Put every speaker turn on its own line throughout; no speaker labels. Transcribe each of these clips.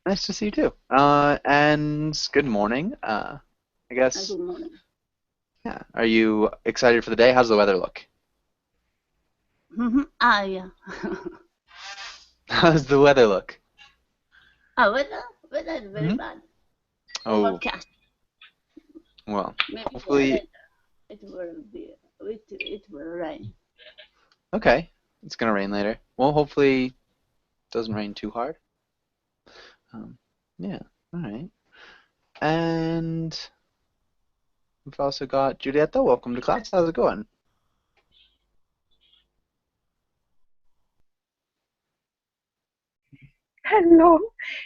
Nice to see you too. And good morning. I guess,
Good morning.
yeah. Are you excited for the day? How's the weather look?
Yeah.
How's the weather look?
Weather is very
Hmm.
bad.
Oh,
Overcast.
well,
Maybe
hopefully,
later it will rain.
okay. It's gonna rain later. Well, hopefully it doesn't rain too hard. Um, yeah, all right. And we've also got Julieta. Welcome to class. How's it going?
Hello,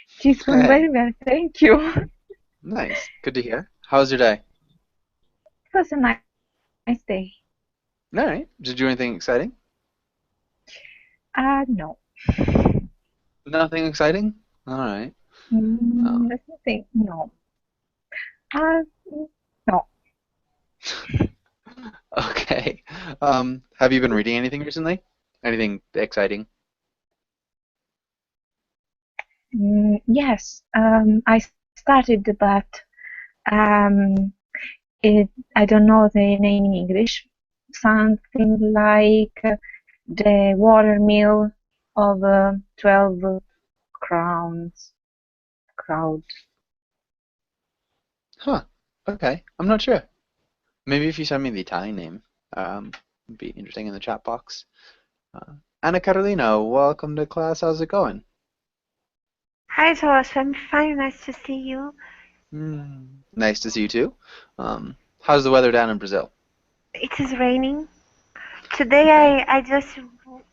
she's going
Hey,
very well, thank you. It
nice. Good to hear. How's your day?
was a nice day.
All right. Did you do anything exciting?
No.
Nothing exciting? All right. Um,
Let me think. No. Uh, no.
Okay. Have you been reading anything recently? Anything exciting?
Yes. I started, but um, it. I don't know the name in English. Something like the watermill of 12 crowns. Crowd.
Huh. Okay. I'm not sure. Maybe if you send me the Italian name, it'd be interesting in the chat box. Uh, Anna Carolina, welcome to class. How's it going?
Hi, Josh. I'm fine. Nice to see you.
Nice to see you too. How's the weather down in Brazil?
It is raining. Today
Okay.
I just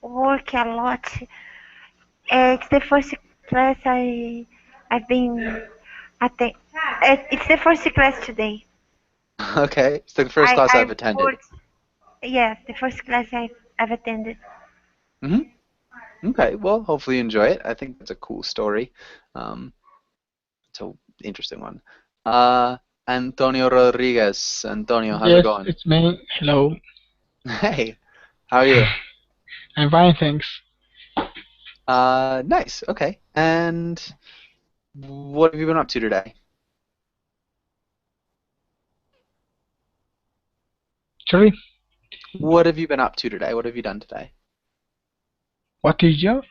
work a lot. It's the first class I've been attend. It's the first class today.
Okay. It's the first
I
class I've
I've
attended.
worked. Yes, the first class I've attended.
Hmm. Okay. Well, hopefully you enjoy it. I think it's a cool story. Um, it's an interesting one. Uh, Antonio Rodriguez. Antonio, how's it
Yes,
going?
it's me. Hello.
Hey, how are you?
I'm fine, thanks.
Nice. Okay. And what have you been up to today?
Sorry,
What have you been up to today? What have you done today?
what is your?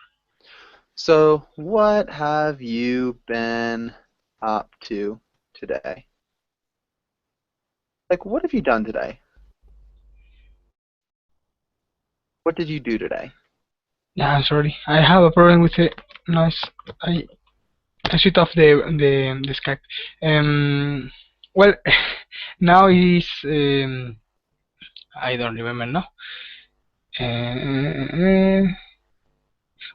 So, what have you been up to today? Like, what have you done today? What did you do today?
Yeah, I'm sorry. I have a problem with the noise. I I switch off the Skype. Um, well, now is I don't remember now. Uh,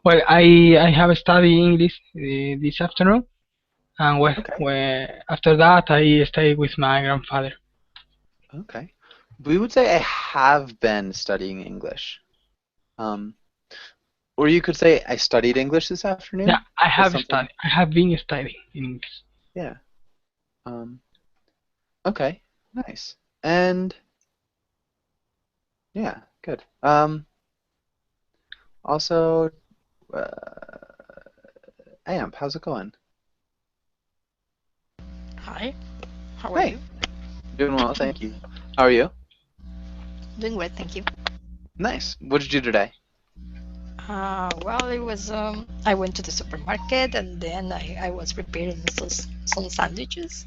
well, I have studied English this afternoon, and
Okay.
after that I stayed with my grandfather.
Okay. We would say I have been studying English. Um, or you could say I studied English this
Yeah,
afternoon. That's something.
I have been studying in English.
Yeah. Um, okay. Nice. And yeah, good. Also, Amp, how's it going?
Hi, how are
Hey,
you?
doing well, thank you. How are you?
Doing great, thank you.
Nice. What did you do today?
Well, it was I went to the supermarket and then I was preparing some sandwiches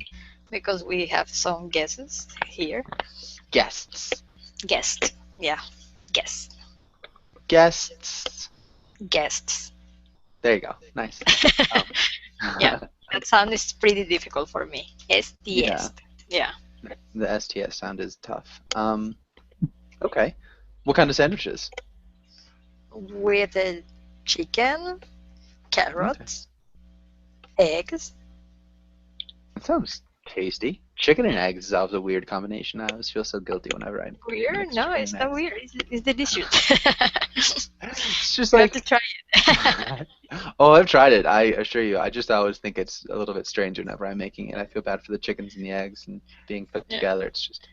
because we have some guests here.
Guests.
Guests, yeah, guests,
Guests.
guests.
There you go. Nice. Um,
Yeah, that sound is pretty difficult for me.
yeah,
STS. Yeah,
the STS sound is tough. Okay. What kind of sandwiches?
with chicken,
Okay.
carrots, eggs.
That sounds tasty. Chicken and eggs is always a weird combination. I always feel so guilty whenever I
Weird?
mix
No,
chicken
it's
and
not
eggs.
weird. It's delicious.
It's just
You have to
like,
try it.
oh, I've tried it. I assure you. I just always think it's a little bit strange whenever I'm making it. I feel bad for the chickens and the eggs and being cooked
Yeah,
together. It's just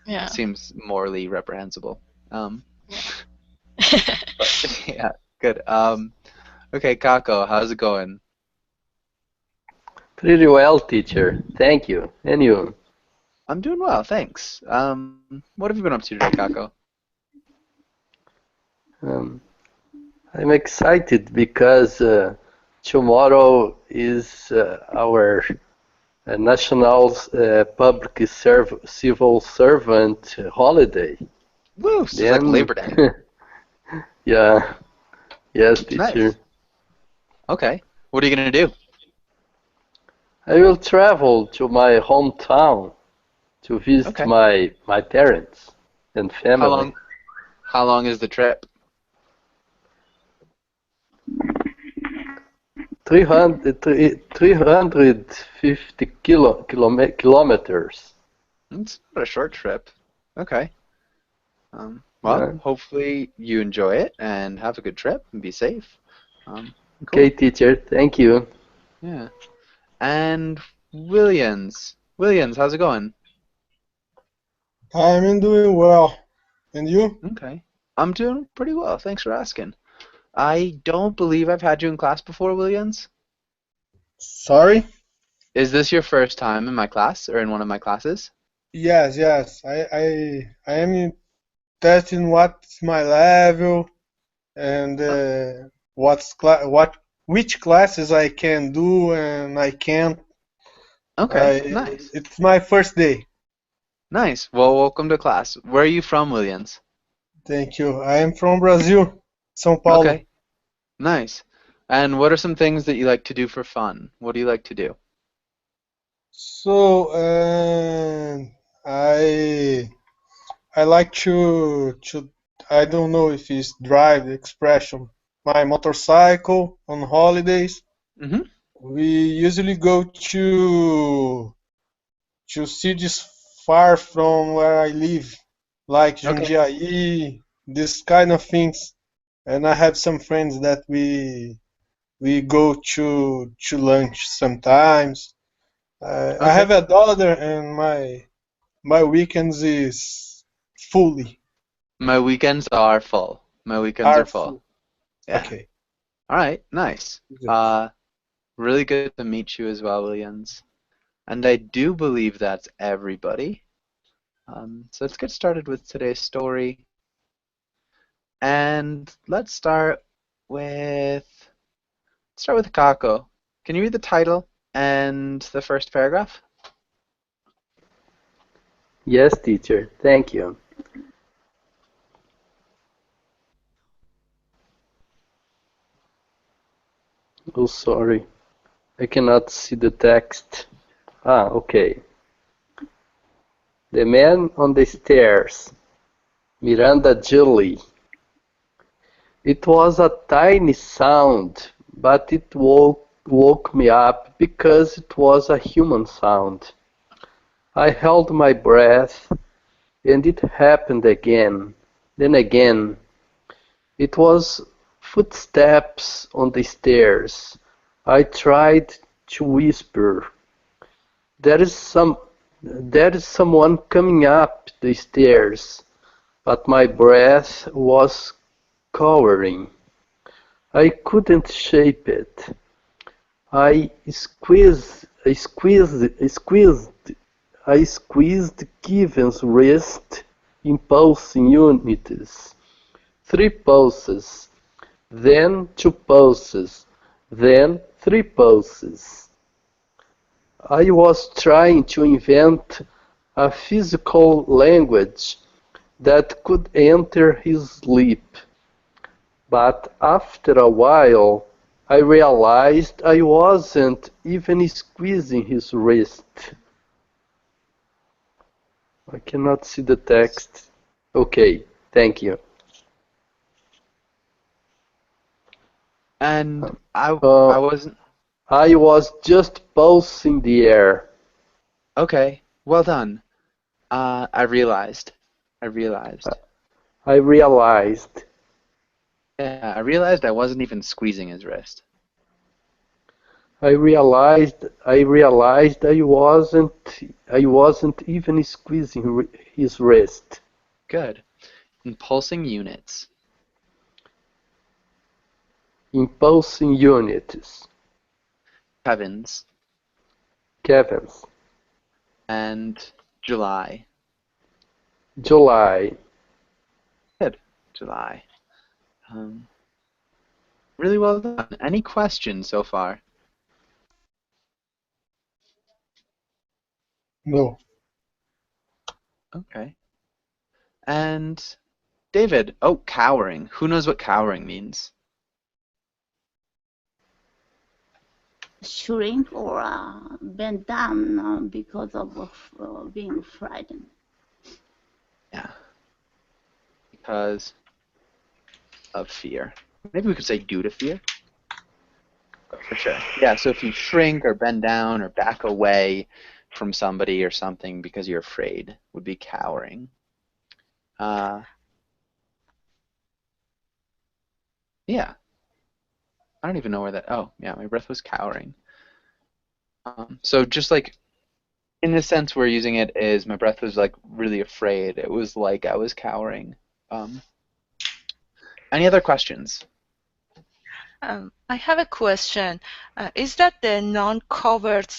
yeah,
seems morally reprehensible. Um,
yeah.
but yeah, good. Okay, Kako, how's it going?
Pretty well, teacher. Thank you. And you?
I'm doing well, thanks. What have you been up to today, Kako?
Um, I'm excited because tomorrow is our national civil servant holiday.
Woo! So it's like
Then,
Labor Day.
yeah, yes,
Nice.
teacher.
Okay. What are you gonna do?
I will travel to my hometown to visit
Okay.
my parents and
How
family.
long? How long is the trip?
350 kilometers.
It's not a short trip. Okay. Well,
Uh,
hopefully you enjoy it and have a good trip and be safe.
okay,
Cool.
teacher, thank you.
Yeah. And Williams, how's it going?
I'm doing well. And you?
Okay. I'm doing pretty well. Thanks for asking. I don't believe I've had you in class before, Williams.
Sorry?
Is this your first time in my class or in one of my classes?
Yes. I am testing what's my level and which classes I can do and I can't.
Okay, nice.
It's my first day.
Nice. Well, welcome to class. Where are you from, Williams?
Thank you. I am from Brazil, São Paulo.
Okay, nice. And what are some things that you like to do for fun? What do you like to do?
So, I like to I don't know if it's drive the expression my motorcycle on holidays.
Mm-hmm.
We usually go to cities far from where I live, like
Okay.
Jundiaí, this kind of things. And I have some friends that we go to lunch sometimes. I
Okay.
have a daughter, and my weekends is fully
My weekends are full. My weekends are
are
full.
full.
Yeah.
Okay.
All right, nice.
Good.
Really good to meet you as well, Williams. And I do believe that's everybody. So let's get started with today's story. And let's start with Kako. Can you read the title and the first paragraph?
Yes, teacher, thank you. Oh, sorry. I cannot see the text. Ah, okay. The Man on the Stairs, Miranda Julie. It was a tiny sound, but it woke me up because it was a human sound. I held my breath, and it happened again. Then again. It was footsteps on the stairs. I tried to whisper, There is someone coming up the stairs, but my breath was cowering. I couldn't shape it. I squeezed Kevin's wrist in pulsing units. 3 pulses, then 2 pulses, then 3 pulses. I was trying to invent a physical language that could enter his sleep, but after a while I realized I wasn't even squeezing his wrist. I cannot see the text. Okay, thank you.
And I
Uh,
wasn't.
I was just pulsing the air.
Okay, well done. I realized. I realized.
I realized.
Yeah, I realized I wasn't even squeezing his wrist.
I realized I wasn't even squeezing his wrist.
Good. Impulsing units.
Impulsing units.
Kevin's.
Kevin's.
And July.
July.
Good. July. Um, really well done. Any questions so far?
No.
Okay. And David, oh, cowering. Who knows what cowering means?
Shrink or bend down because of being frightened.
Yeah. Because of fear. Maybe we could say due to fear. But for sure. Yeah, so if you shrink or bend down or back away from somebody or something because you're afraid, would be cowering. Yeah. I don't even know where that. Oh, yeah, my breath was cowering. So just like in the sense we're using it is my breath was like really afraid. It was like I was cowering. Any other questions?
I have a question. Is that the non-covered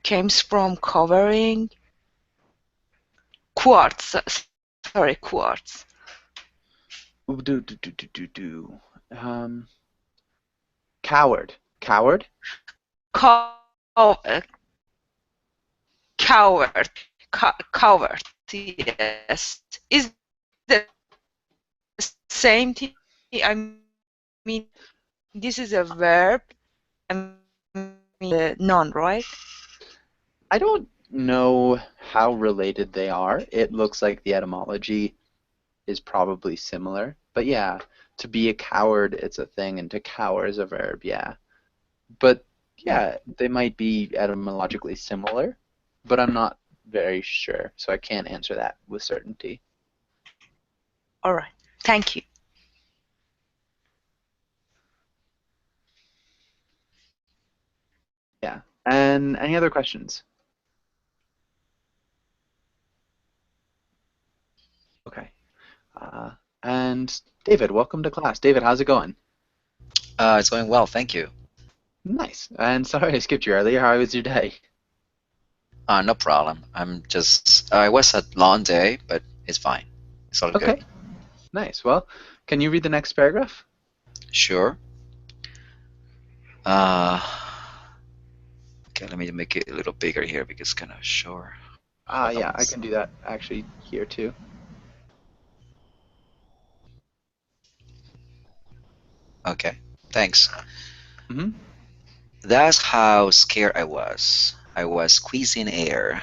comes from covering? Quartz. Sorry, quartz.
Coward. Coward?
Coward. Coward. Yes. Is the same thing? I mean, this is a verb. I mean, noun, right?
I don't know how related they are. It looks like the etymology is probably similar. But yeah, to be a coward, it's a thing, and to cower is a verb, yeah. But yeah, they might be etymologically similar, but I'm not very sure, so I can't answer that with certainty.
All right. Thank you.
Yeah. And any other questions? Okay. And David, welcome to class. David, how's it going?
It's going well, thank you.
Nice. And sorry I skipped you earlier. How was your day?
No problem. I was a long day, but it's fine. It's all
Okay.
good.
Nice. Well, can you read the next paragraph?
Sure. Okay, let me make it a little bigger here because it's kind of short.
Yeah, I can do that actually here too.
Okay, thanks.
Mm-hmm.
That's how scared I was. I was squeezing air,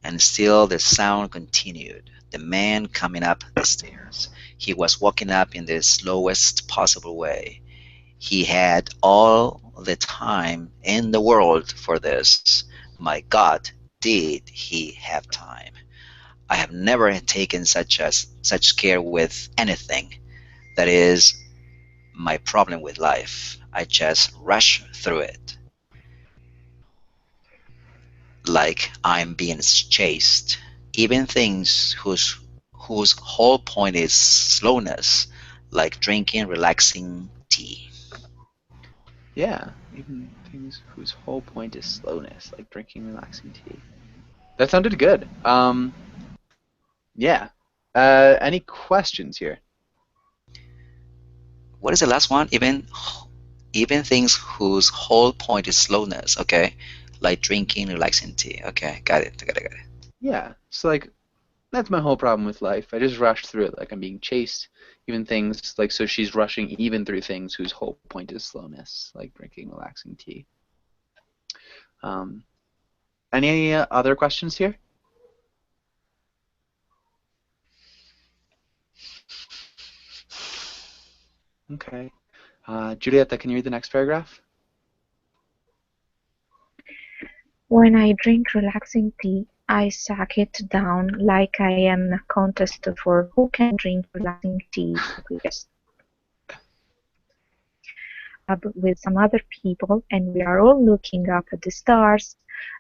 and still the sound continued. The man coming up the stairs. He was walking up in the slowest possible way. He had all the time in the world for this. My God, did he have time? I have never taken such care with anything. That is my problem with life. I just rush through it. Like I'm being chased. Even things whose whole point is slowness, like drinking relaxing tea.
Yeah, even things whose whole point is slowness, like drinking relaxing tea. That sounded good. Yeah. Any questions here?
What is the last one? Even things whose whole point is slowness, okay? Like drinking relaxing tea. Okay, got it.
Yeah. So like that's my whole problem with life. I just rush through it like I'm being chased. Even things like so she's rushing even through things whose whole point is slowness, like drinking relaxing tea. Any other questions here? Okay. Julieta, can you read the next paragraph?
When I drink relaxing tea, I suck it down like I am in a contest for who can drink relaxing tea the quickest. With some other people, and we are all looking up at the stars,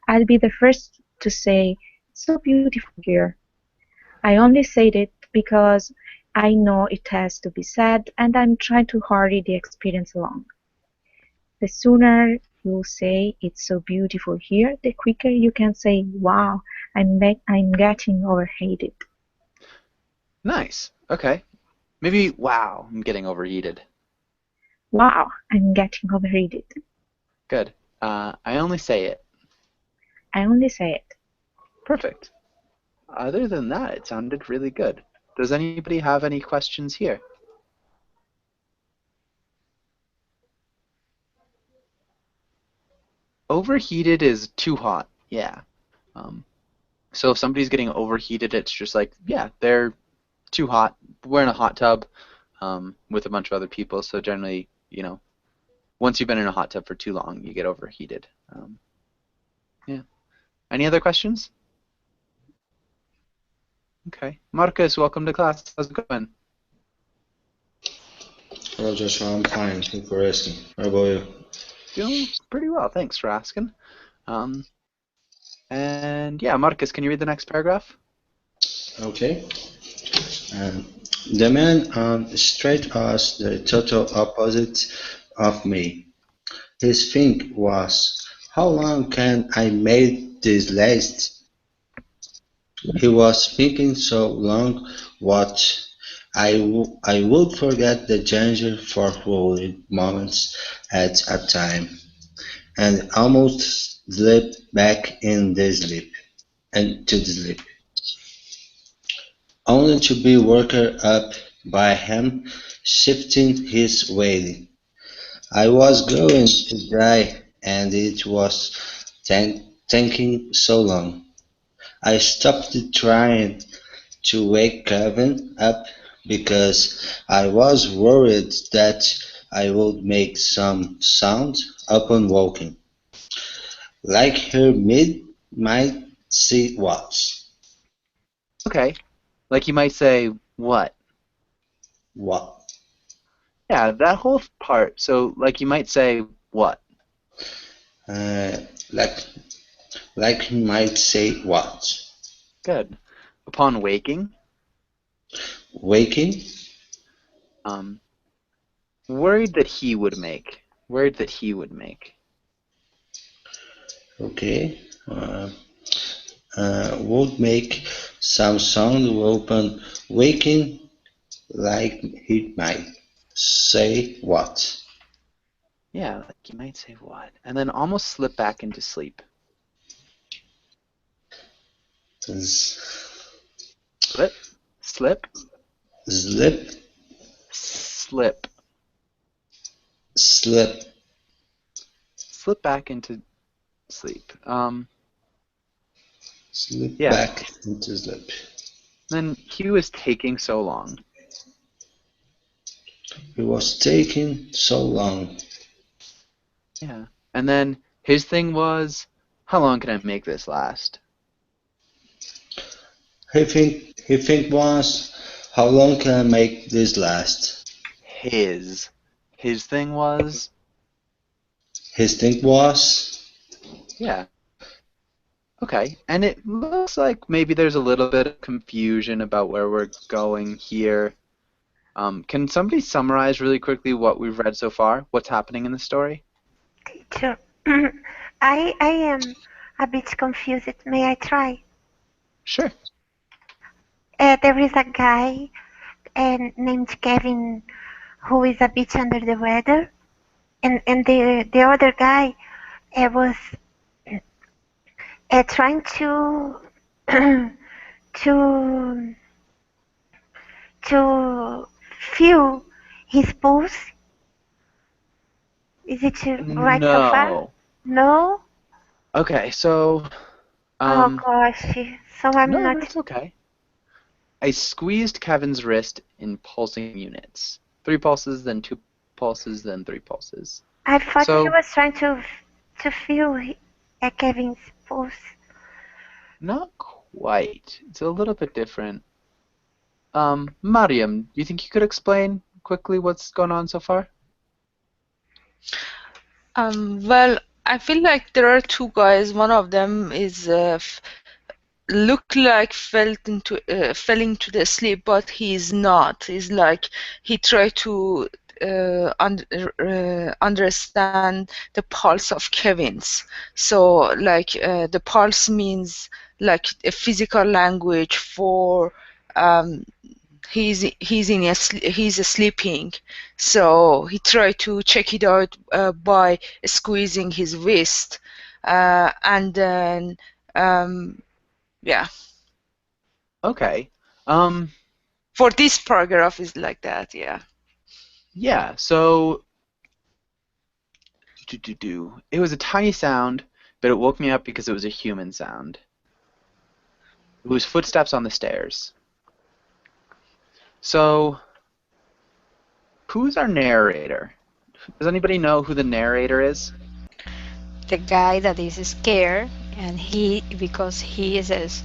I'll be the first to say, "So beautiful here." I only said it because I know it has to be said, and I'm trying to hurry the experience along. The sooner you say it's so beautiful here, the quicker you can say, wow, I'm getting overheated.
Nice. Okay. Maybe, wow, I'm getting overheated.
Wow, I'm getting overheated.
Good. I only say it.
I only say it.
Perfect. Other than that, it sounded really good. Does anybody have any questions here? Overheated is too hot. Yeah. So if somebody's getting overheated, it's just like, yeah, they're too hot. We're in a hot tub with a bunch of other people. So generally, you know, once you've been in a hot tub for too long, you get overheated. Yeah. Any other questions? Okay. Marcus, welcome to class. How's it going?
Hello, Joshua. I'm fine. Thank you for asking. How about you?
Doing pretty well. Thanks for asking. And yeah, Marcus, can you read the next paragraph?
Okay. The man on the street was the total opposite of me. His thing was, how long can I make this last? He was thinking so long what I would forget the danger for whole moments at a time, and almost slip back into the sleep, only to be woken up by him shifting his weight. I was going to die, and it was taking so long. I stopped trying to wake Kevin up because I was worried that I would make some sound upon waking, like her might see what.
Okay. Like you might say, what?
What?
Yeah, that whole part. So like you might say, what?
Like he might say what?
Good. Upon waking.
Waking?
Worried that he would make. Worried that he would make.
Okay. Would make some sound upon waking, like he might say what?
Yeah, like you might say what? And then almost slip back into sleep. Slip. Slip.
Slip.
Slip.
Slip.
Slip back into sleep.
Slip
yeah.
back into sleep.
Then he was taking so long.
It was taking so long.
Yeah. And then his thing was, how long can I make this last?
He think was, how long can I make this last?
His thing was?
His thing was?
Yeah. Okay. And it looks like maybe there's a little bit of confusion about where we're going here. Can somebody summarize really quickly what we've read so far? What's happening in the story?
Teacher, I am a bit confused. May I try?
Sure.
There is a guy named Kevin who is a bit under the weather, and the other guy was trying to to feel his pulse. Is it right so far? No.
Okay, so.
Oh gosh, so I'm
no,
not.
that's okay. I squeezed Kevin's wrist in pulsing units. 3 pulses, then 2 pulses, then 3 pulses.
I thought he was trying to feel Kevin's pulse.
Not quite. It's a little bit different. Mariam, do you think you could explain quickly what's going on so far?
Well, I feel like there are 2 guys. One of them is look like fell into the sleep, but he's not. He's like he tried to understand the pulse of Kevin's. So like the pulse means like a physical language for he's sleeping, so he tried to check it out by squeezing his wrist, and then yeah.
Okay.
For this paragraph is like that, yeah.
Yeah. So, it was a tiny sound, but it woke me up because it was a human sound. It was footsteps on the stairs. So, who's our narrator? Does anybody know who the narrator is?
The guy that is scared, and because he is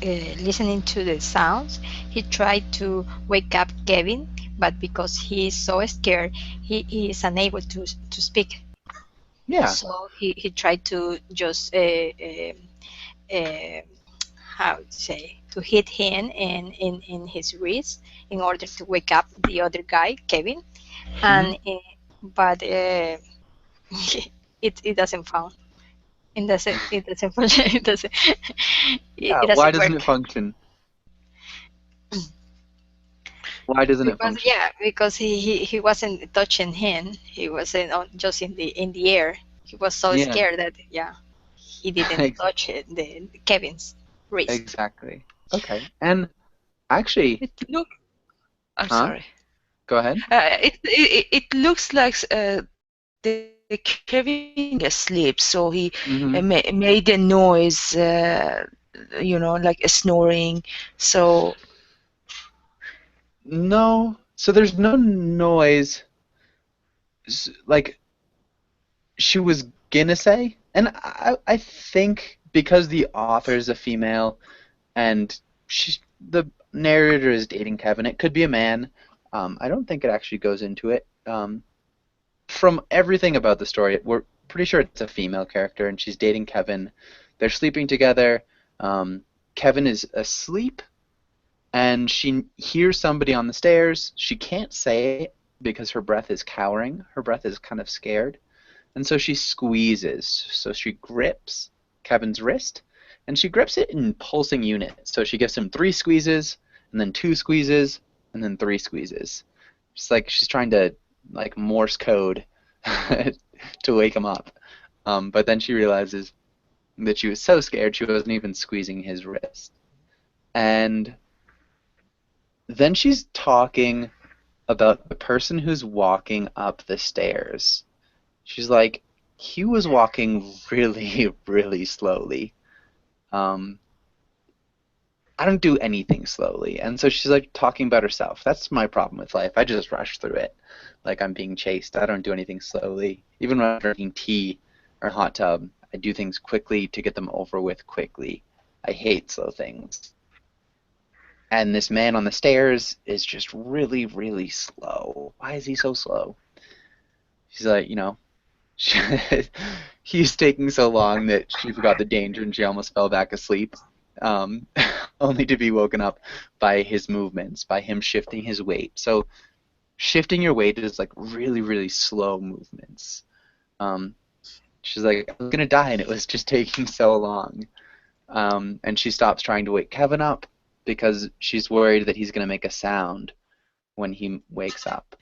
listening to the sounds, he tried to wake up Kevin, but because he is so scared, he is unable to speak.
Yeah.
So he tried to just how to say, to hit him in his wrist in order to wake up the other guy, Kevin, and but it doesn't function. It doesn't function. It doesn't.
Yeah.
It doesn't
Why doesn't
work.
it function? Why doesn't it
Because
function?
because he wasn't touching him. He wasn't just in the air. He was so
Yeah.
scared that he didn't touch the Kevin's wrist.
Exactly. Okay. And actually,
I'm sorry.
Go ahead.
It looks like the Kevin asleep, so he made a noise, like a snoring. So
no, so there's no noise. Like she was gonna say, and I think because the author is a female, and the narrator is dating Kevin, it could be a man. I don't think it actually goes into it. From everything about the story, we're pretty sure it's a female character, and she's dating Kevin. They're sleeping together. Kevin is asleep, and she hears somebody on the stairs. She can't say it because her breath is cowering. Her breath is kind of scared. And so she squeezes. So she grips Kevin's wrist, and she grips it in pulsing units. So she gives him 3 squeezes, and then 2 squeezes, and then 3 squeezes. It's like she's trying to like Morse code to wake him up. But then she realizes that she was so scared she wasn't even squeezing his wrist. And then she's talking about the person who's walking up the stairs. She's like, he was walking really, really slowly. I don't do anything slowly. And so she's like talking about herself. That's my problem with life. I just rush through it like I'm being chased. I don't do anything slowly. Even when I'm drinking tea or hot tub, I do things quickly to get them over with quickly. I hate slow things. And this man on the stairs is just really, really slow. Why is he so slow? She's like, he's taking so long that she forgot the danger and she almost fell back asleep, only to be woken up by his movements, by him shifting his weight. So shifting your weight is like really, really slow movements. She's like, I was going to die and it was just taking so long. And she stops trying to wake Kevin up because she's worried that he's going to make a sound when he wakes up.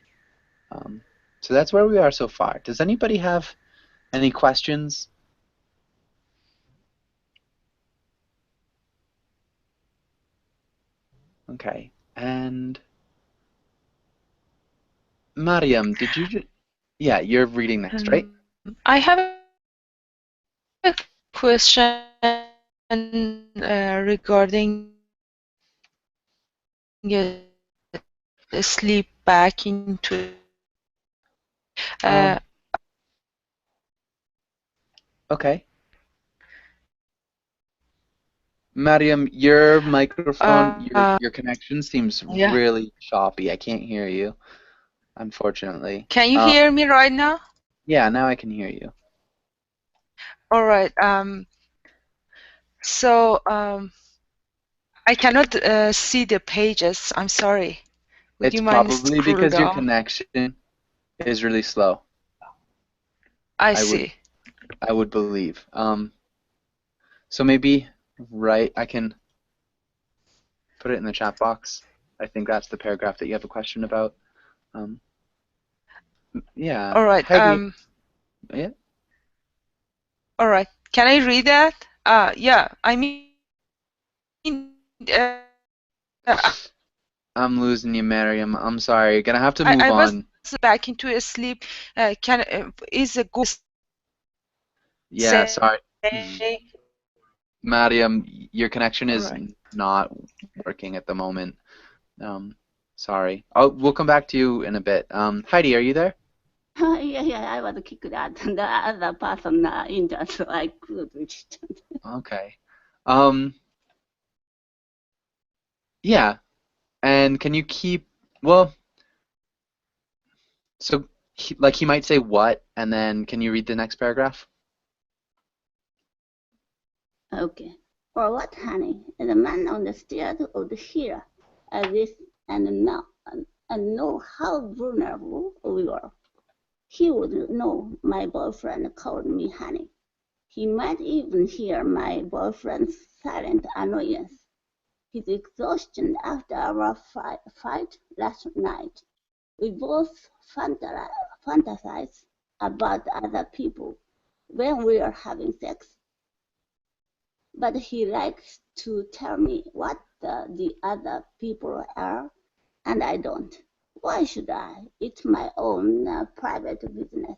So that's where we are so far. Does anybody have any questions? Okay. And Mariam, did you yeah, you're reading next, right?
I have a question regarding sleep back into
Okay. Mariam, your microphone, your connection seems really choppy. I can't hear you, unfortunately.
Can you hear me right now?
Yeah, now I can hear you.
All right. So I cannot see the pages. I'm sorry. Would
It's
you mind
probably
scroll
because your
down?
connection is really slow.
I
I would
see.
I would believe. So maybe I can put it in the chat box. I think that's the paragraph that you have a question about. Um, yeah,
All right.
Heidi. Yeah.
All right. Can I read that? Yeah. I mean, uh,
I'm losing you, Miriam. I'm sorry. Gonna have to
I
move
was
on.
back into a sleep. Is a good
Yeah,
say?
sorry. Mariam, your connection
All
is
right.
not working at the moment. Sorry. We'll come back to you in a bit. Heidi, are you there?
Yeah, I was kicked out. The other person injured, so I could reach.
Okay. Yeah. And can you keep, well, so he might say what, and then can you read the next paragraph?
Okay. For what, honey? The man on the stairs would hear this and know how vulnerable we were. He would know my boyfriend called me honey. He might even hear my boyfriend's silent annoyance, his exhaustion after our fight last night. We both fantasize about other people when we are having sex, but he likes to tell me what the other people are, and I don't. Why should I? It's my own private business.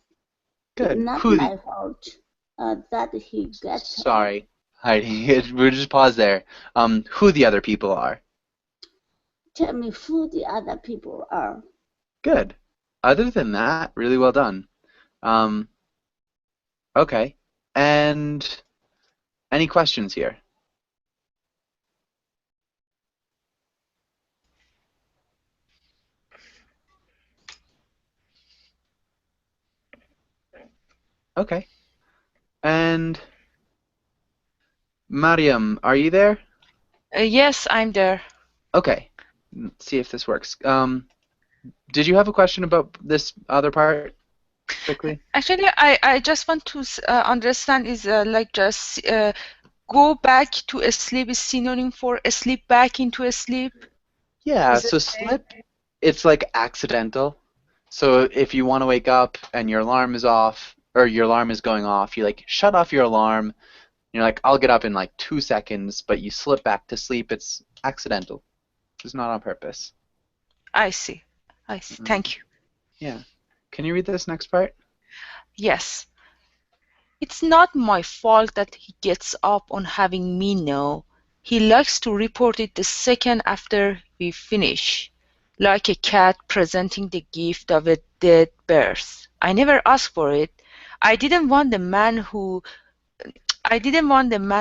It's
Good.
not my fault that he gets.
Sorry, Heidi. We'll just pause there. Who the other people are?
Tell me who the other people are.
Good. Other than that, really well done. Okay. And any questions here? Okay. And Mariam, are you there?
Yes, I'm there.
Okay. Let's see if this works. Did you have a question about this other part quickly?
Actually, I just want to understand is like just go back to a sleep is synonym for sleep back into a sleep.
Yeah,
Is
so
it?
slip, it's like accidental. So if you want to wake up and your alarm is off, or your alarm is going off, you like shut off your alarm. You're like, I'll get up in like 2 seconds, but you slip back to sleep. It's accidental. It's not on purpose.
I see. I see. Thank you.
Yeah. Can you read this next part?
Yes. It's not my fault that he gets up on having me know. He likes to report it the second after we finish, like a cat presenting the gift of a dead birth. I never asked for it. I didn't want the man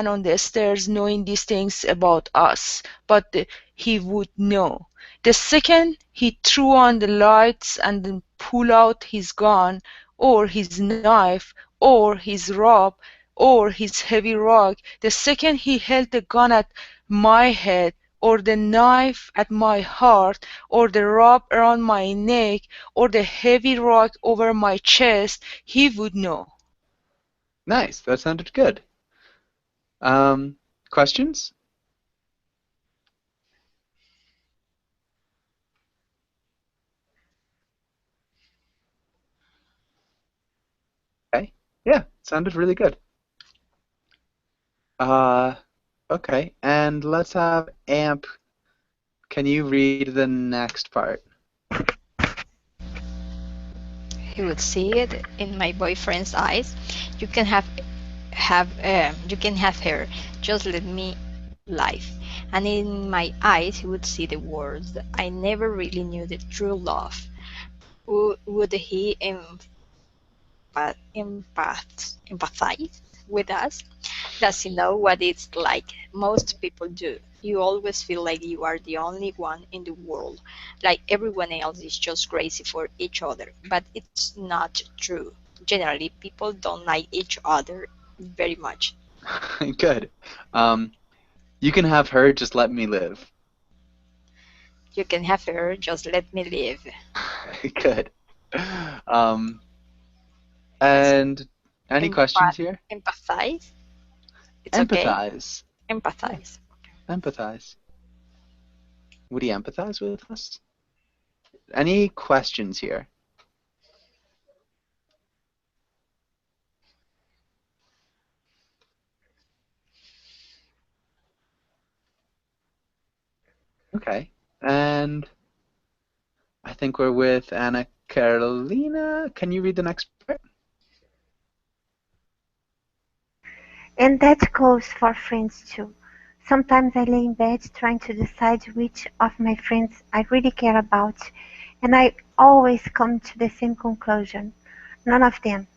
on the stairs knowing these things about us, but he would know. The second he threw on the lights and then pulled out his gun, or his knife, or his rope, or his heavy rock, the second he held the gun at my head, or the knife at my heart, or the rope around my neck, or the heavy rock over my chest, he would know.
Nice. That sounded good. Questions? Okay. Yeah, sounded really good. Okay. And let's have Amp. Can you read the next part?
He would see it in my boyfriend's eyes. You can you can have her. Just let me live. And in my eyes, he would see the words. I never really knew the true love. Would he empathize with us? Does he know what it's like? Most people do. You always feel like you are the only one in the world, like everyone else is just crazy for each other. But it's not true. Generally, people don't like each other very much.
Good. You can have her. Just let me live.
You can have her, just let me live.
Good. And any questions here?
Empathize? It's okay?
Empathize.
Empathize.
Empathize. Would he empathize with us? Any questions here? Okay. And I think we're with Anna Carolina. Can you read the next part?
And that goes for friends too. Sometimes I lay in bed trying to decide which of my friends I really care about, and I always come to the same conclusion. None of them.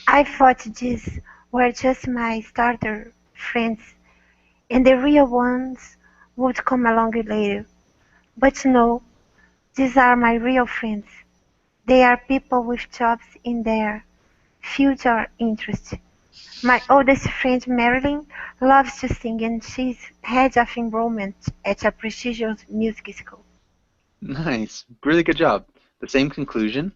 I thought these were just my starter friends, and the real ones would come along later. But no, these are my real friends. They are people with jobs in their future interests. My oldest friend Marilyn loves to sing and she's head of enrollment at a prestigious music school.
Nice. Really good job. The same conclusion?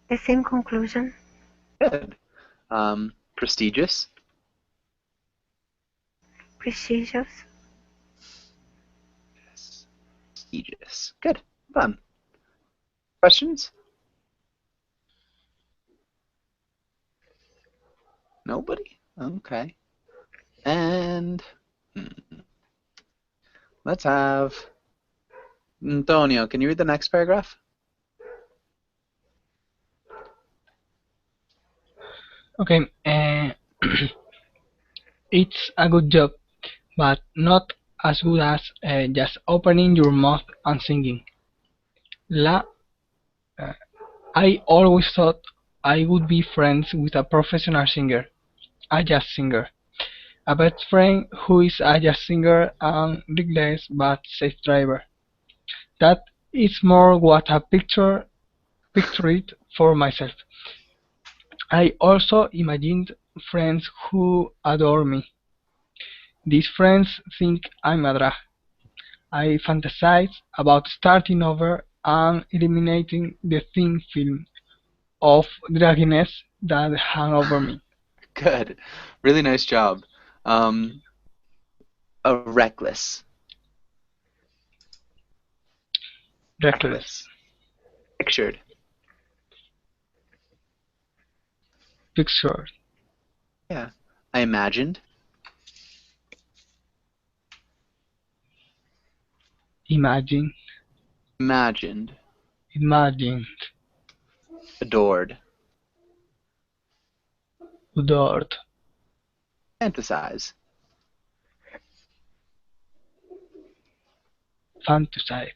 The same conclusion.
Good. Prestigious?
Prestigious.
Yes. Prestigious. Good. Fun. Questions? Nobody? Okay. And let's have Antonio. Can you read the next paragraph?
Okay. It's a good job, but not as good as just opening your mouth and singing. I always thought I would be friends with a professional singer, a jazz singer. A best friend who is a jazz singer and reckless but safe driver. That is more what I pictured for myself. I also imagined friends who adore me. These friends think I'm a drag. I fantasize about starting over and eliminating the thin film of dragginess that hung over me.
Good. Really nice job. Reckless.
Reckless.
Pictured.
Picture.
Yeah. I imagined.
Imagine.
Imagined.
Imagined.
Adored.
Adored.
Fantasize.
Fantasize.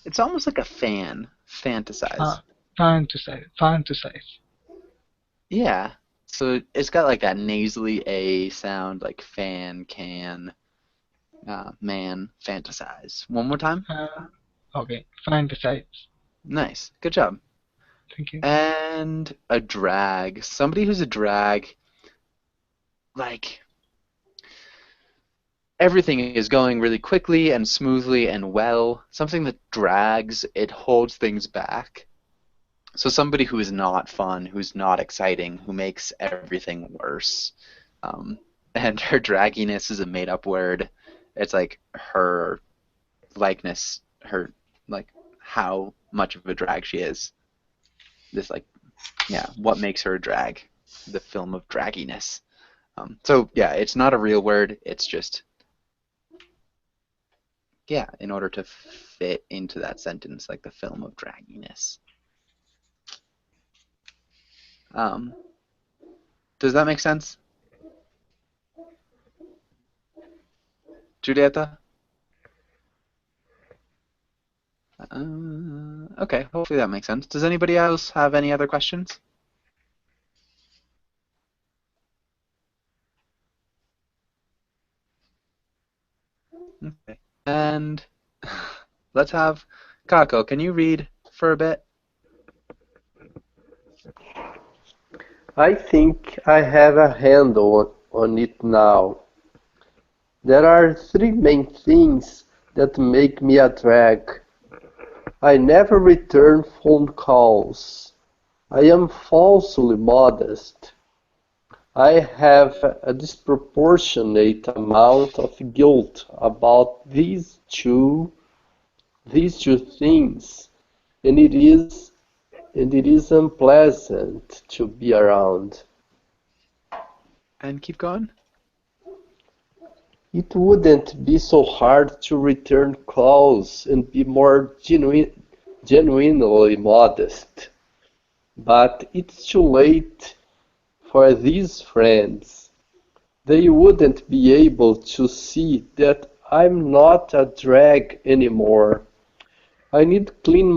It's almost like a fan. Fantasize.
Fantasize.
Yeah. So it's got like a nasally A sound, like fan, can, man, fantasize. One more time.
Okay. Fantasize.
Nice. Good job.
Thank you.
And a drag. Somebody who's a drag, like everything is going really quickly and smoothly and well. Something that drags, it holds things back. So somebody who is not fun, who's not exciting, who makes everything worse. And her dragginess is a made-up word. It's like her likeness, her like how much of a drag she is. This like, yeah, what makes her a drag? The film of dragginess. So yeah, it's not a real word. It's just yeah, in order to fit into that sentence, like the film of dragginess. Does that make sense? Julieta? Okay, hopefully that makes sense. Does anybody else have any other questions? Okay. And let's have Kako. Can you read for a bit?
I think I have a handle on it now. There are three main things that make me a drag. I never return phone calls. I am falsely modest. I have a disproportionate amount of guilt about these two things, and it is unpleasant to be around.
And keep going.
It wouldn't be so hard to return calls and be more genuinely modest, but it's too late for these friends. They wouldn't be able to see that I'm not a drag anymore. I need clean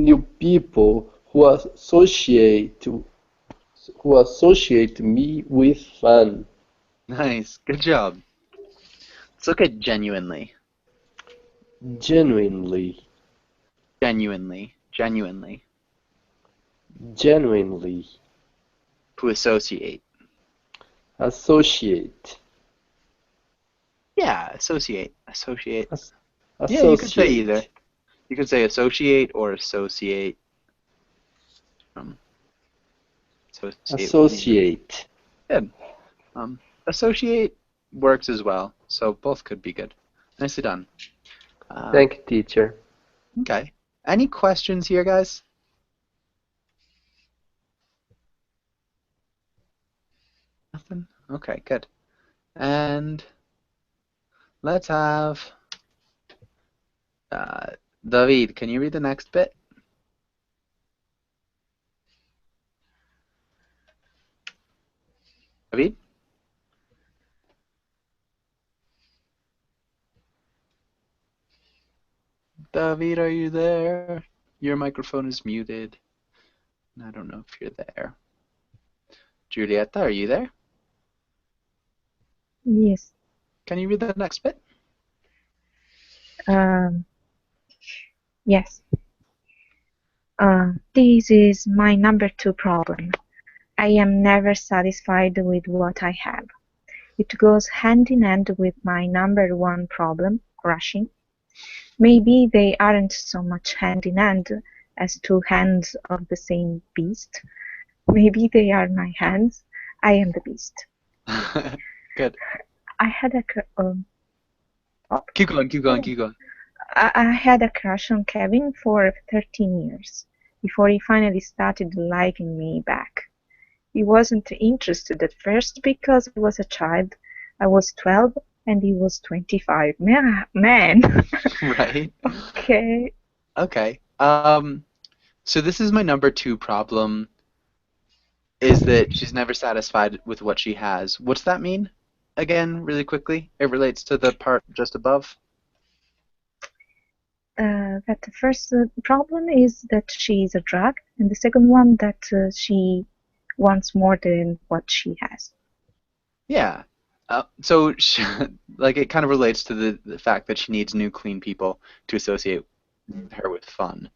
new people who associate me with fun.
Nice. Good job. Let's look at genuinely.
Genuinely,
Genuinely. Genuinely.
genuinely,
To associate.
associate,
Yeah, associate. Associate.
as-
Yeah, you could say either.
associate,
You could say associate or associate. Um, associate.
associate.
Good. Associate works as well, so both could be good. Nicely done.
Thank you, teacher.
Okay. Any questions here, guys? Nothing? Okay, good. And let's have David, can you read the next bit? David? David, are you there? Your microphone is muted. I don't know if you're there. Julieta, are you there?
Yes.
Can you read the next bit?
Yes. This is my number 2 problem. I am never satisfied with what I have. It goes hand in hand with my number 1 problem, rushing. Maybe they aren't so much hand in hand as two hands of the same beast. Maybe they are my hands. I am the beast.
Good.
I had a
Keep going, keep going, keep going.
I had a crush on Kevin for 13 years before he finally started liking me back. He wasn't interested at first because I was a child. I was 12 and he was 25. Man.
Right.
Okay.
Okay. So this is my number 2 problem, is that she's never satisfied with what she has. What's that mean? Again, really quickly. It relates to the part just above.
That the first problem is that she is a drug, and the second one that she wants more than what she has.
Yeah. So like it kind of relates to the fact that she needs new clean people to associate her with fun.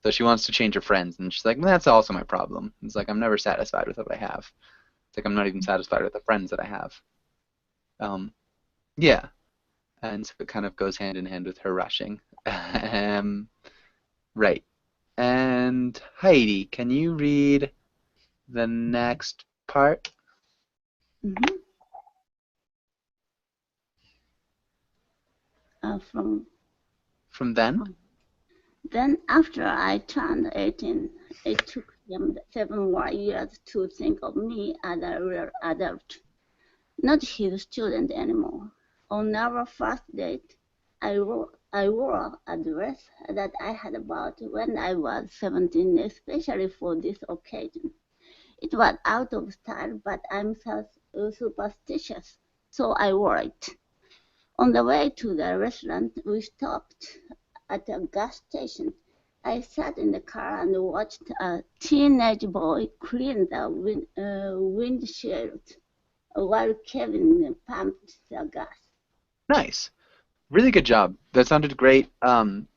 So she wants to change her friends, and she's like, well, that's also my problem. It's like I'm never satisfied with what I have. It's like I'm not even satisfied with the friends that I have. Yeah. And so it kind of goes hand in hand with her rushing. Right. And Heidi, can you read the next part?
Mm-hmm.
From then?
Then after I turned 18, it took him 7 more years to think of me as a real adult, not his student anymore. On our first date, I wore a dress that I had bought when I was 17, especially for this occasion. It was out of style, but I'm superstitious, so I wore it. On the way to the restaurant, we stopped at a gas station. I sat in the car and watched a teenage boy clean the windshield while Kevin pumped the gas.
Nice. Really good job. That sounded great.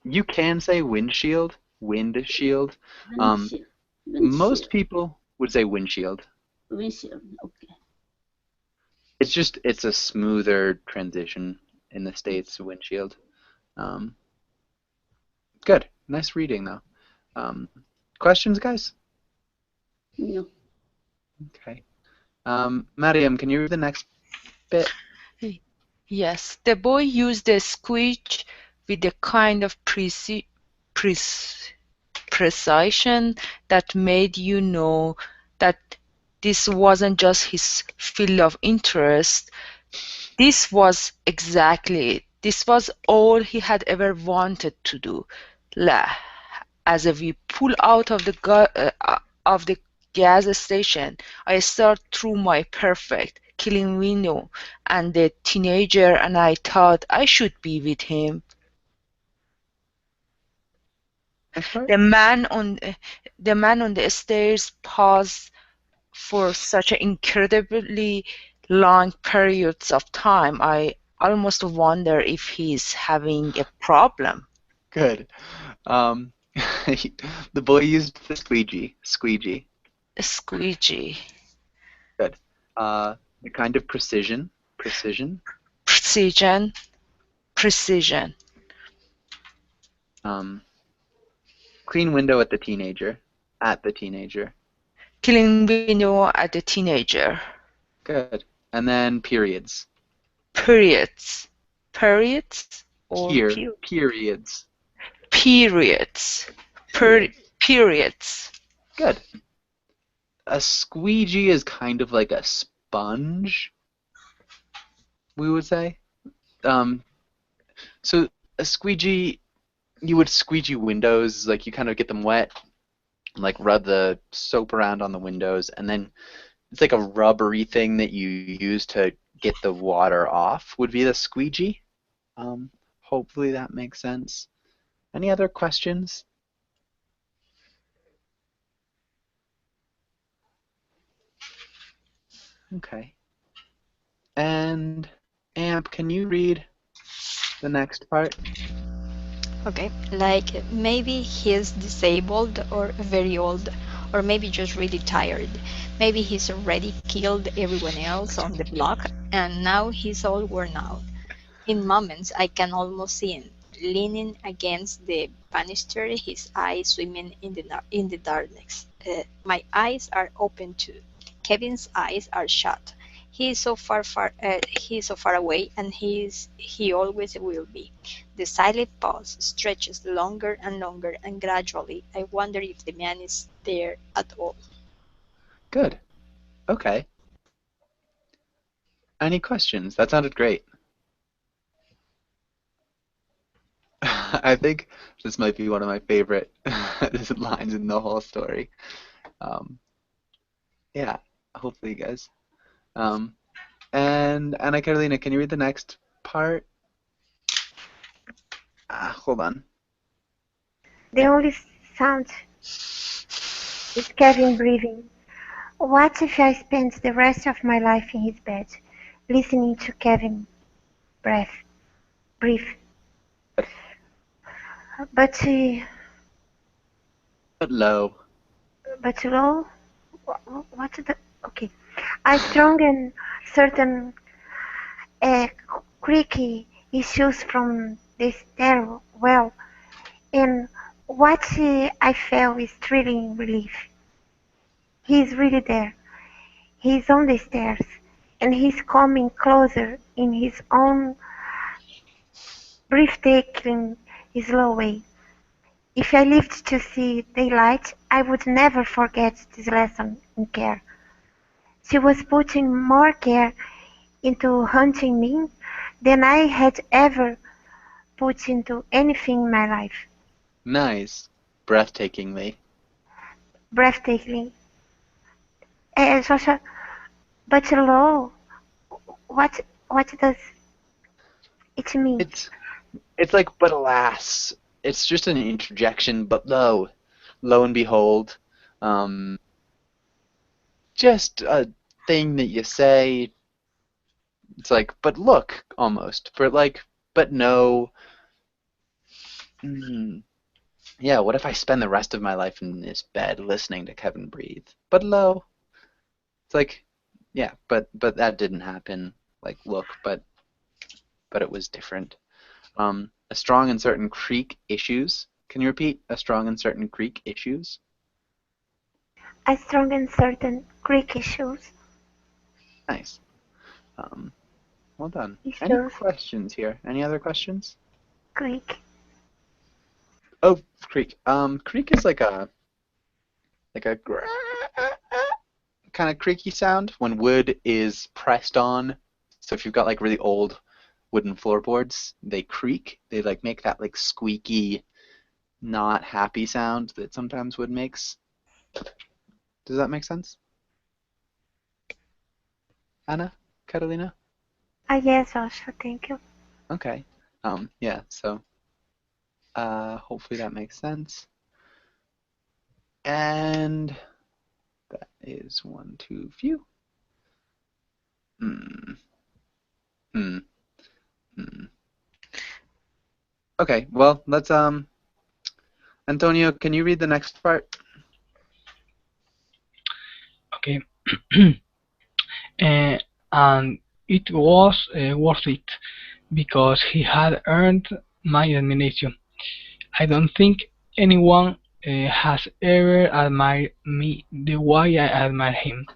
You can say windshield. Windshield.
Windshield.
Most people would say windshield.
Windshield, okay.
it's a smoother transition in the States windshield. Um, Good. Nice reading though. Um, Questions, guys?
No.
Okay. Mariam, can you read the next bit?
Yes, the boy used the squeak with a kind of precision that made you know that this wasn't just his field of interest. This was exactly it. This was all he had ever wanted to do. La, as we pull out of the gas station, I stared through my perfect killing window and the teenager, and I thought I should be with him.
Next part?
The man on the stairs paused for such incredibly long periods of time. I almost wonder if he's having a problem.
Good. Um, the boy used the squeegee.
Squeegee.
Good. The kind of precision.
Precision.
Clean window at the teenager. At the teenager.
Clean window at the teenager.
Good. And then periods.
Periods. Periods or
periods.
Periods. Periods.
Good. A squeegee is kind of like a sponge, we would say. So a squeegee, you would squeegee windows, like you kind of get them wet, like rub the soap around on the windows, and then it's like a rubbery thing that you use to get the water off would be the squeegee. Hopefully that makes sense. Any other questions? Okay. And Amp, can you read the next part?
Okay, like maybe he's disabled or very old, or maybe just really tired. Maybe he's already killed everyone else on the block and now he's all worn out. In moments, I can almost see him leaning against the banister, his eyes swimming in the darkness. My eyes are open too. Kevin's eyes are shut. He is so he is so far away, and he always will be. The silent pause stretches longer and longer, and gradually, I wonder if the man is there at all.
Good. Okay. Any questions? That sounded great. I think this might be one of my favorite lines in the whole story. Yeah, hopefully you guys. And Anna Carolina, can you read the next part? Hold on.
The only sound is Kevin breathing. What if I spent the rest of my life in his bed, listening to Kevin breathe? But
low.
But low? What the? Okay. I strong and certain creaky issues from the stairwell, and what I felt is thrilling relief. He's really there. He's on the stairs, and he's coming closer in his own breathtaking, slow way. If I lived to see daylight, I would never forget this lesson in care. She was putting more care into hunting me than I had ever put into anything in my life.
Nice. Breathtakingly.
Breathtakingly. Sasha, but low. What does it mean?
It's like, but alas. It's just an interjection, but lo and behold, just a thing that you say. It's like, but look, almost. For like, but no. Yeah, what if I spend the rest of my life in this bed listening to Kevin breathe? But lo. It's like, Yeah, but that didn't happen. Like, look, but it was different. A strong and certain creek issues. Can you repeat? A strong and certain creek issues?
A strong and certain Greek issues.
Nice. Well done. Any
Issues.
questions here? Any other questions?
Greek.
Oh, creek. Creek is like a kind of creaky sound when wood is pressed on. So if you've got like really old wooden floorboards, they creak. They like make that like squeaky, not happy sound that sometimes wood makes. Does that make sense? Anna? Carolina?
Yes, Joshua, thank you.
Okay. Yeah, so hopefully that makes sense. And that is one too few. Okay, well, let's Antonio, can you read the next part?
Okay. And it was worth it because he had earned my admiration. I don't think anyone has ever admired me the way I admire him.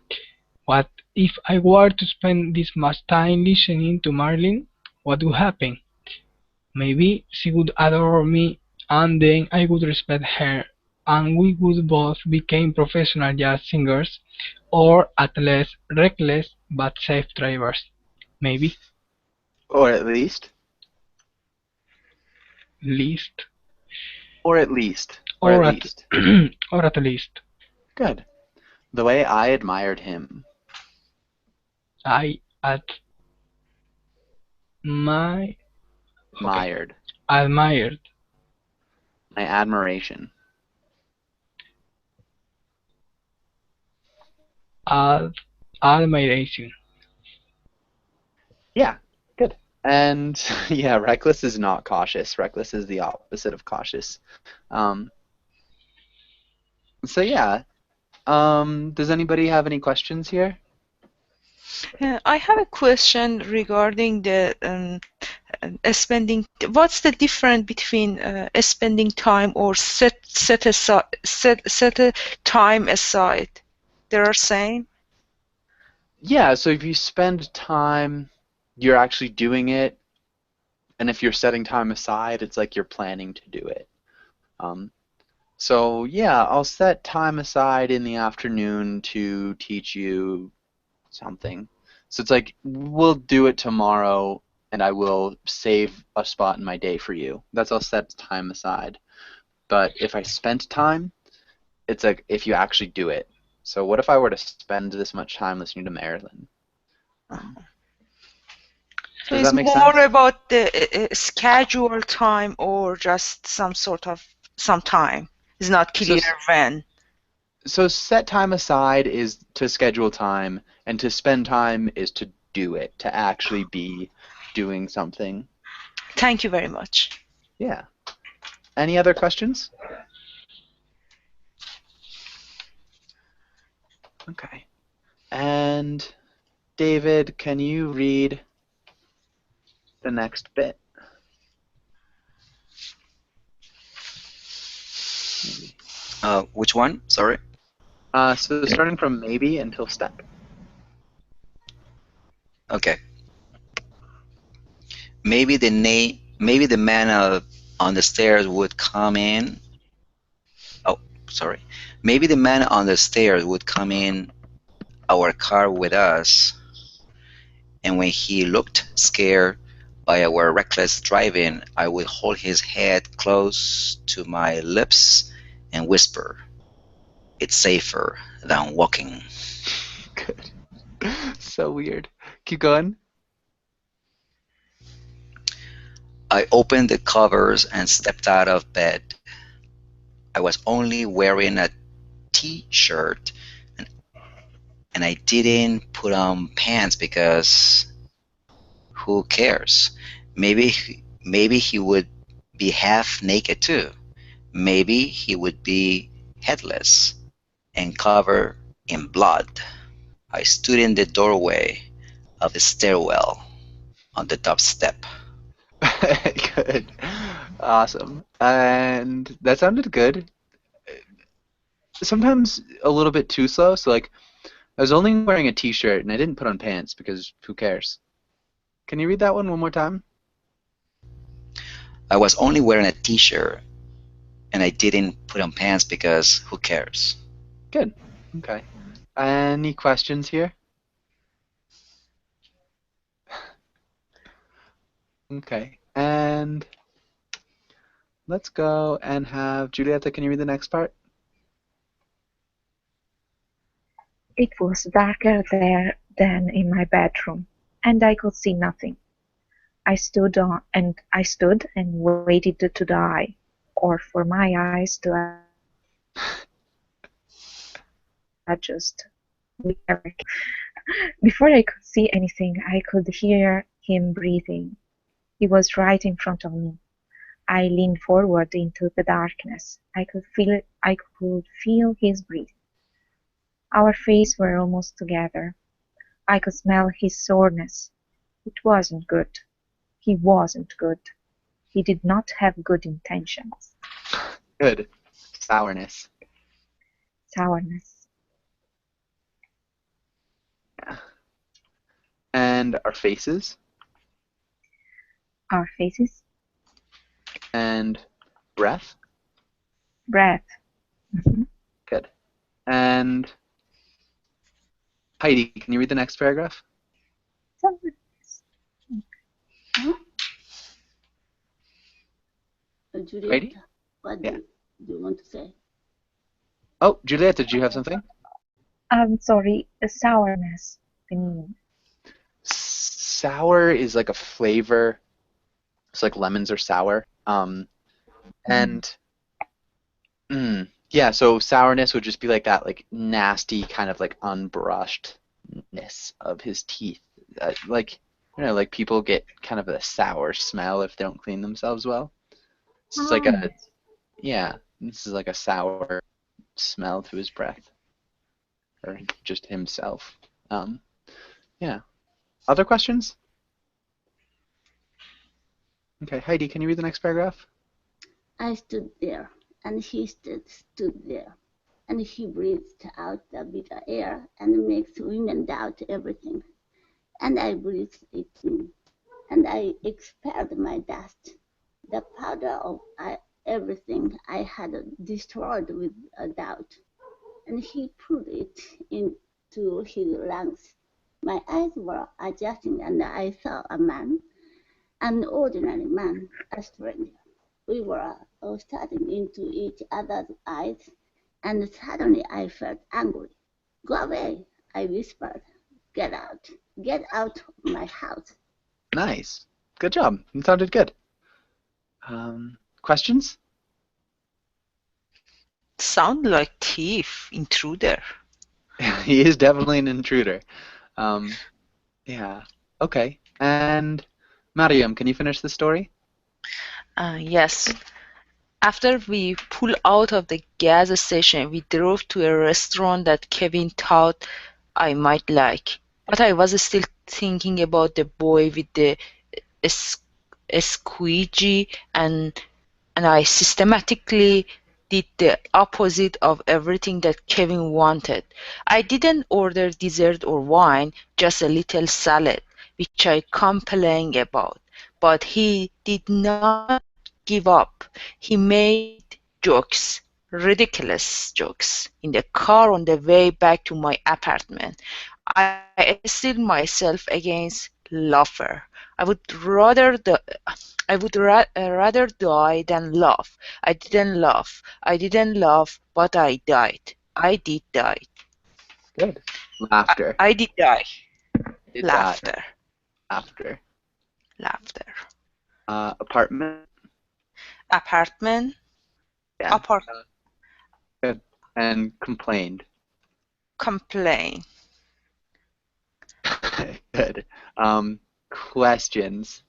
What if I were to spend this much time listening to Marilyn? What would happen? Maybe she would adore me, and then I would respect her, and we would both become professional jazz singers, or at least reckless but safe drivers. Maybe.
Or at least.
Least.
Or at least.
Or at least. Or at least.
Good. The way I admired him.
I admired.
My admiration.
Admiration.
Yeah, good. And yeah, reckless is not cautious. Reckless is the opposite of cautious. So yeah. Does anybody have any questions here?
I have a question regarding the spending. What's the difference between spending time or set a time aside? They're same.
Yeah. So if you spend time, you're actually doing it, and if you're setting time aside, it's like you're planning to do it. So yeah, I'll set time aside in the afternoon to teach you something. So it's like, we'll do it tomorrow, and I will save a spot in my day for you. That's I'll set time aside. But if I spent time, it's like if you actually do it. So what if I were to spend this much time listening to Marilyn?
So it's more about the schedule time or just some sort of some time. It's not clear when.
So set time aside is to schedule time, and to spend time is to do it, to actually be doing something.
Thank you very much.
Yeah. Any other questions? Okay. And David, can you read the next bit?
Which one? Sorry.
So starting from maybe until step.
Okay. Maybe the man on the stairs would come in. Oh, sorry. Maybe the man on the stairs would come in our car with us, and when he looked scared by our reckless driving, I would hold his head close to my lips and whisper, "It's safer than walking."
Good. So weird. Keep going.
I opened the covers and stepped out of bed. I was only wearing a t-shirt, and I didn't put on pants because who cares? Maybe he would be half naked too. Maybe he would be headless and covered in blood. I stood in the doorway of the stairwell on the top step.
Good. Awesome. And that sounded good. Sometimes a little bit too slow. So like, I was only wearing a t-shirt and I didn't put on pants because who cares? Can you read that one more time?
I was only wearing a t-shirt and I didn't put on pants because who cares?
Good. Okay. Any questions here? Okay. And let's go and have Julieta, can you read the next part?
It was darker there than in my bedroom, and I could see nothing. I stood and waited to die, or for my eyes to adjust. Before I could see anything, I could hear him breathing. He was right in front of me. I leaned forward into the darkness. I could feel his breathing. Our faces were almost together. I could smell his soreness. It wasn't good. He wasn't good. He did not have good intentions.
Good. Sourness.
Sourness.
Yeah. And our faces.
Our faces.
And breath.
Breath. Mm-hmm.
Good. And Heidi, can you read the next paragraph?
Julieta,
Heidi?
what do you want to say?
Oh, Julieta, did you have something?
I'm sorry, sourness. I mean.
Sour is like a flavor. It's like lemons are sour. Yeah, so sourness would just be like that, like nasty kind of like unbrushedness of his teeth. Like, you know, like people get kind of a sour smell if they don't clean themselves well. This is like this is like a sour smell to his breath, or just himself. Yeah. Other questions? Okay, Heidi, can you read the next paragraph?
I stood there, and he stood there, and he breathed out the bitter air and makes women doubt everything. And I breathed it in, and I expelled my dust, the powder of everything I had destroyed with a doubt. And he put it into his lungs. My eyes were adjusting, and I saw a man, an ordinary man, a stranger. We were all staring into each other's eyes, and suddenly I felt angry. Go away, I whispered. Get out of my house.
Nice. Good job. You sounded good. Questions?
Sound like thief, intruder.
He is definitely an intruder. Yeah. Okay. And Mariam, can you finish the story?
Yes. After we pulled out of the gas station, we drove to a restaurant that Kevin thought I might like. But I was still thinking about the boy with the squeegee, and I systematically did the opposite of everything that Kevin wanted. I didn't order dessert or wine, just a little salad, which I complained about. But he did not give up. He made jokes, ridiculous jokes, in the car on the way back to my apartment. I steeled myself against laughter. I would rather die than laugh. I didn't laugh, but I died. I did die.
Good. Laughter.
I did die.
Did
Laughter.
Laughter.
Laughter.
Apartment.
Apartment.
Yeah. Good. And complained.
Complain.
Good. Questions.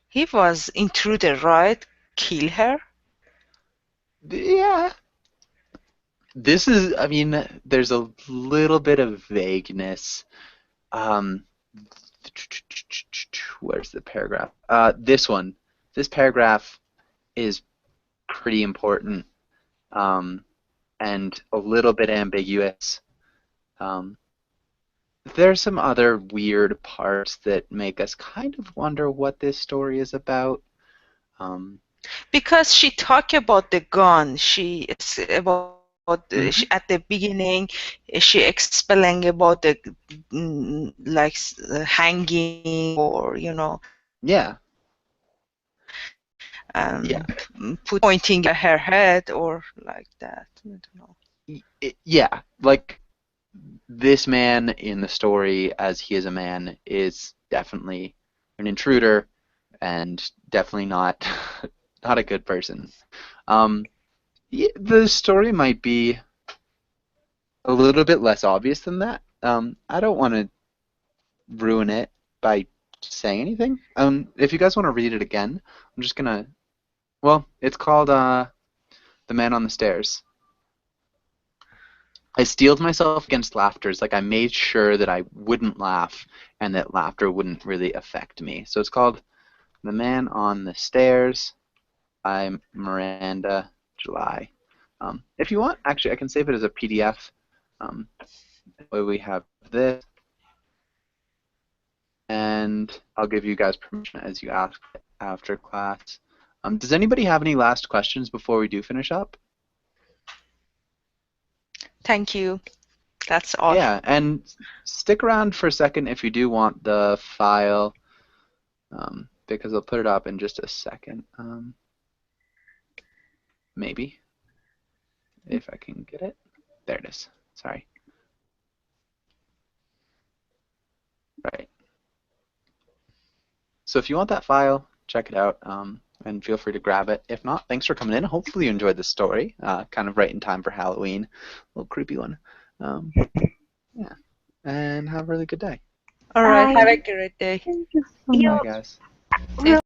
He was intruder, right? Kill her?
Yeah. this is, I mean, there's a little bit of vagueness. Um, where's the paragraph? This one. This paragraph is pretty important, and a little bit ambiguous. There's some other weird parts that make us kind of wonder what this story is about.
Because she talked about the gun. It's about at the beginning. She explained about the like hanging or
Yeah.
Yeah. Pointing at her head or like that. I don't know.
Yeah, like this man in the story, as he is a man, is definitely an intruder and definitely not not a good person. The story might be a little bit less obvious than that. I don't want to ruin it by saying anything. If you guys want to read it again, I'm just gonna. Well, it's called The Man on the Stairs. I steeled myself against laughter. It's like I made sure that I wouldn't laugh and that laughter wouldn't really affect me. So it's called The Man on the Stairs by Miranda July. If you want, actually, I can save it as a PDF. Where we have this. And I'll give you guys permission as you ask after class. Does anybody have any last questions before we do finish up?
Thank you. That's all.
Yeah, and stick around for a second if you do want the file, because I'll put it up in just a second. Maybe. If I can get it. There it is. Sorry. Right. So if you want that file, check it out, and feel free to grab it. If not, thanks for coming in. Hopefully you enjoyed this story. Kind of right in time for Halloween. A little creepy one. Yeah. And have a really good day.
All right.
Bye.
Have a great day.
Thank you so
You
much.
Bye, guys.
will